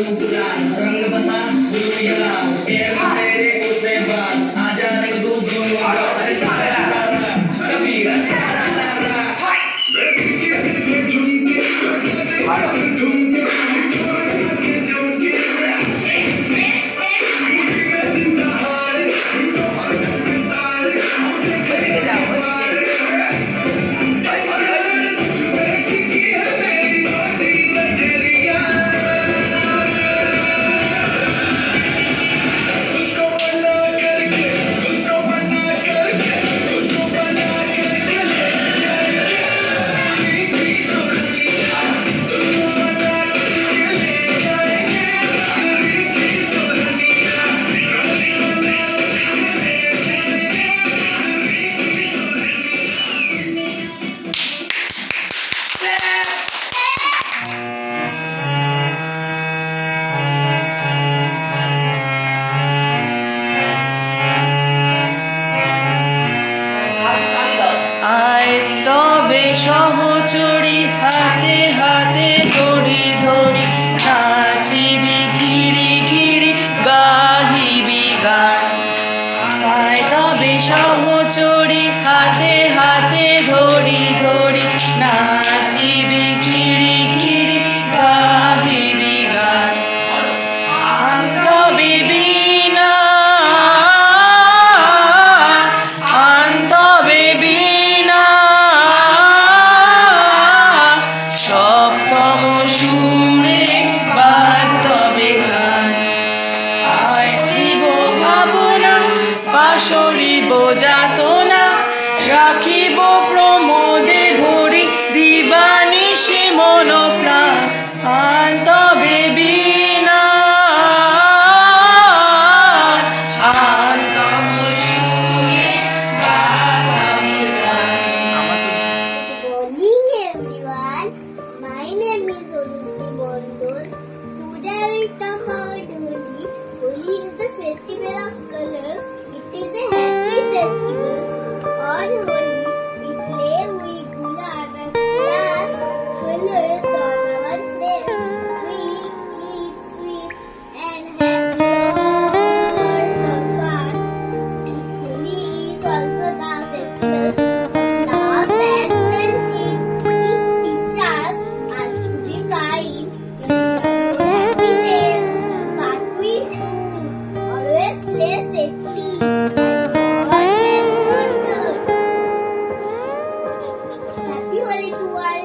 upulan, rang na bata, bulu yalang, kera tere kutleban, aja nang dugong wala, sara sara, kabira sara sara. সহচরি হাতে হাতে ধরি ধরি নাচিবি ঘিরি ঘিরি গাহিবি গান আয় তবে সহচরি হাতে হাতে ধরি ধরি নাচিবি ঘিরি ঘিরি গাহিবি গান তবে বিনা তবে বিনা সপ্তম সুরে বাদ তবে গান আইব ভাবনা বাসরিব যাতনা রাখিব প্রমোদে ভরি দিবানিশি মন প্রাণ তবে বিনা My name is Olusi Mondor. Today I will talk about Holi. Holi is the festival of colors. It is a happy festival. On Holi, we play with gulal and glass colors on our face. We eat sweets and have lots of fun. Holi is also the festival of love and friendship. It teaches us to be kind, inspire happiness, but we should always play safely and God has ordered. Happy Holi to all.